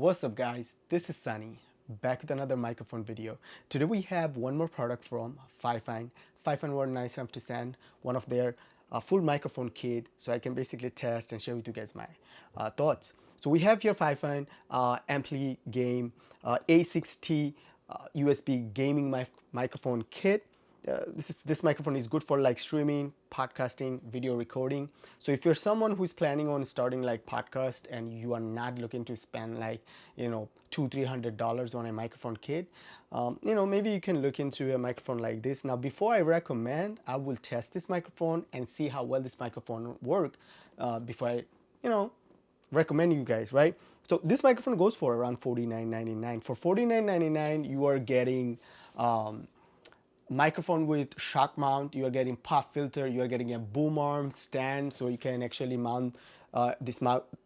What's up guys, this is Sunny, back with another microphone video. Today we have one more product from FiFine. FiFine were nice enough to send one of their full microphone kit so I can basically test and share with you guys my thoughts. So we have here FiFine AmpliGame A6T USB gaming microphone kit. This microphone is good for like streaming, podcasting, video recording. So if you're someone who's planning on starting like podcast and you are not looking to spend like $200-300 on a microphone kit, maybe you can look into a microphone like this. Now before I recommend, I will test this microphone and see how well this microphone work before I recommend you guys, right? So this microphone goes for around $49.99. For $49.99 you are getting microphone with shock mount, you are getting pop filter, you are getting a boom arm stand so you can actually mount this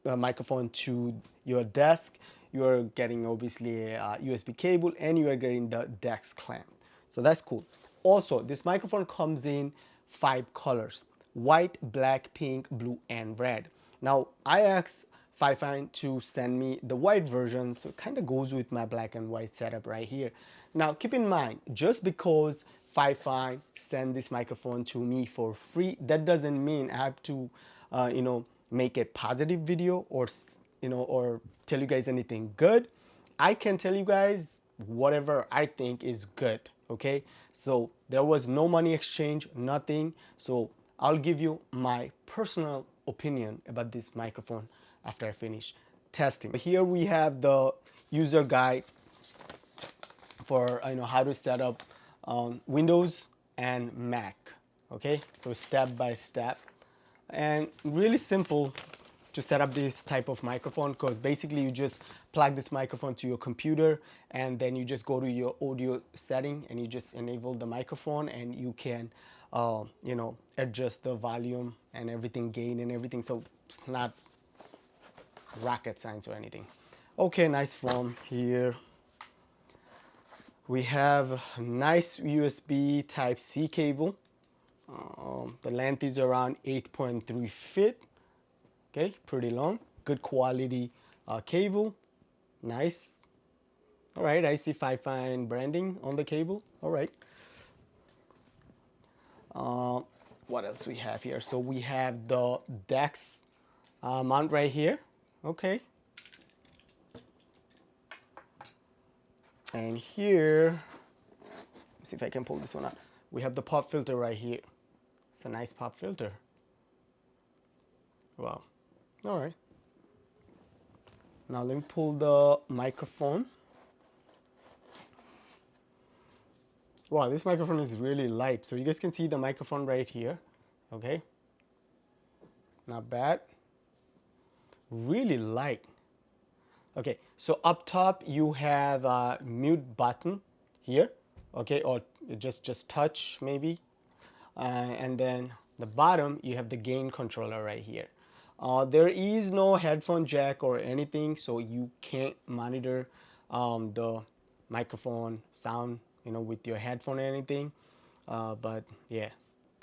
microphone to your desk. You are getting obviously a USB cable and you are getting the desk clamp. So that's cool. Also, this microphone comes in 5 colors: white, black, pink, blue, and red. Now I asked FiFine to send me the white version, so it kind of goes with my black and white setup right here. Now keep in mind, just because FiFine send this microphone to me for free, that doesn't mean I have to make a positive video or or tell you guys anything good. I can tell you guys whatever I think is good, okay? So there was no money exchange, nothing. So I'll give you my personal opinion about this microphone after I finish testing. Here we have the user guide for how to set up Windows and Mac. Okay, so step by step, and really simple to set up this type of microphone, because basically you just plug this microphone to your computer and then you just go to your audio setting and you just enable the microphone and you can adjust the volume and everything, gain and everything. So it's not rocket science or anything. Okay, nice form here. We have a nice USB Type-C cable. The length is around 8.3 feet. Okay, pretty long. Good quality cable. Nice. All right, I see FiFine branding on the cable. All right. What else we have here? So we have the DeX mount right here. Okay. And here, let's see if I can pull this one out. We have the pop filter right here. It's a nice pop filter. Wow. All right. Now let me pull the microphone. Wow, this microphone is really light. So you guys can see the microphone right here. Okay. Not bad. Really light. Okay, so up top you have a mute button here, okay, or just touch maybe, and then the bottom you have the gain controller right here. There is no headphone jack or anything, so you can't monitor the microphone sound with your headphone or anything, but yeah,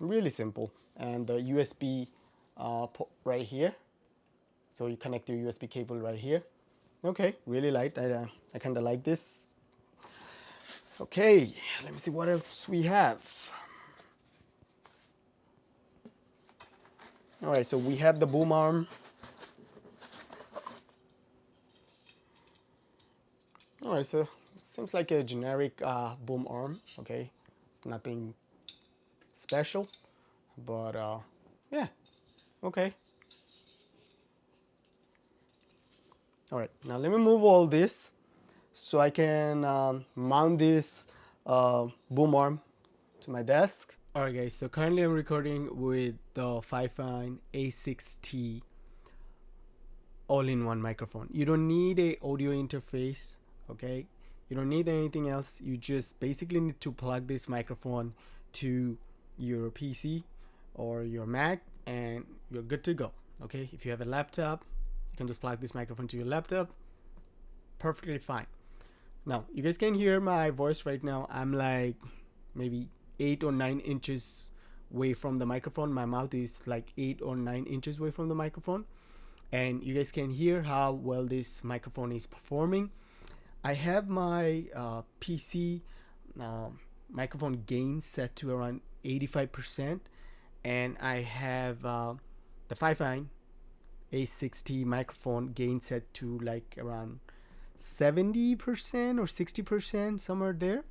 really simple. And the USB port right here, so you connect your USB cable right here. Okay, really light. I kind of like this. Okay, let me see what else we have. All right, so we have the boom arm. All right, so seems like a generic boom arm. Okay, it's nothing special, but yeah, okay. All right, now let me move all this so I can mount this boom arm to my desk. All right guys, so currently I'm recording with the FiFine A6T all-in-one microphone. You don't need a audio interface, okay? You don't need anything else. You just basically need to plug this microphone to your PC or your Mac and you're good to go, okay? If you have a laptop, you can just plug this microphone to your laptop. Perfectly fine. Now, you guys can hear my voice right now. I'm like maybe 8 or 9 inches away from the microphone. My mouth is like 8 or 9 inches away from the microphone. and you guys can hear how well this microphone is performing. I have my PC microphone gain set to around 85%, and I have the FiFine A6T microphone gain set to like around 70% or 60%, somewhere there.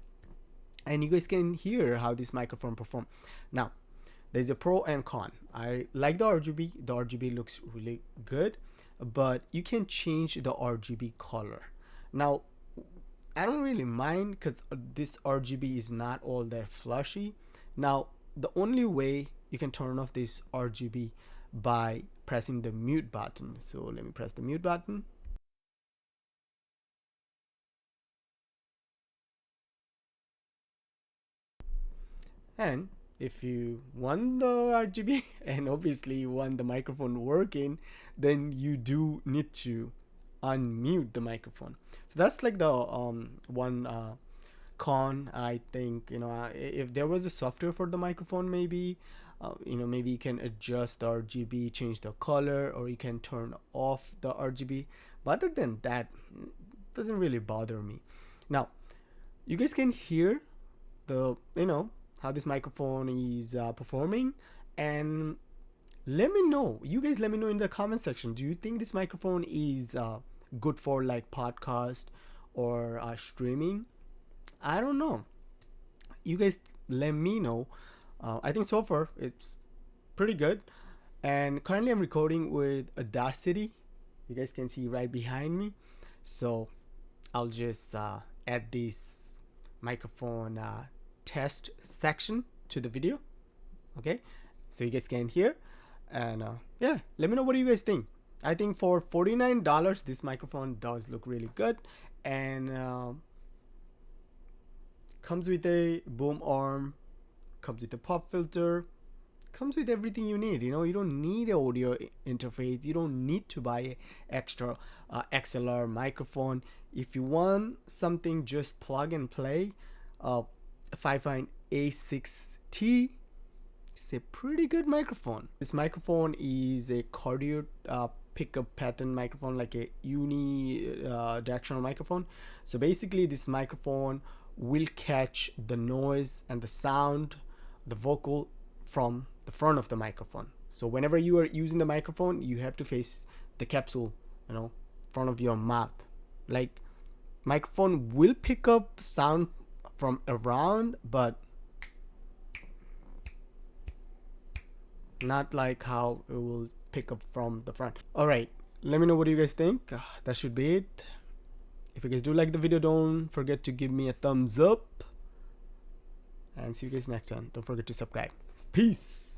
And you guys can hear how this microphone perform. Now, there's a pro and con. I like the RGB. The RGB looks really good, but you can change the RGB color. Now, I don't really mind because this RGB is not all that flashy. Now, the only way you can turn off this RGB by pressing the mute button. So let me press the mute button. And if you want the RGB and obviously you want the microphone working, then you do need to unmute the microphone. So that's like the one con. I think, you know, if there was a software for the microphone, maybe you know, maybe you can adjust the RGB, change the color, or you can turn off the RGB. But other than that, it doesn't really bother me. Now, you guys can hear the, you know, how this microphone is performing, and let me know, you guys let me know in the comment section, do you think this microphone is good for like podcast or streaming? I don't know, you guys let me know. I think so far it's pretty good, and currently I'm recording with Audacity. You guys can see right behind me, so I'll just add this microphone test section to the video, okay, so you guys can hear. And yeah, let me know what do you guys think. I think for $49 this microphone does look really good, and comes with a boom arm, comes with a pop filter, comes with everything you need. You know, you don't need an audio interface, you don't need to buy an extra XLR microphone. If you want something just plug and play, FiFine A6T is a pretty good microphone. This microphone is a cardio pickup pattern microphone, like a unidirectional microphone. So basically this microphone will catch the noise and the sound, the vocal, from the front of the microphone. So whenever you are using the microphone, you have to face the capsule, you know, front of your mouth. Like, microphone will pick up sound from around, but not like how it will pick up from the front. All right, let me know what you guys think. That should be it. If you guys do like the video, don't forget to give me a thumbs up, and see you guys next time. Don't forget to subscribe. Peace.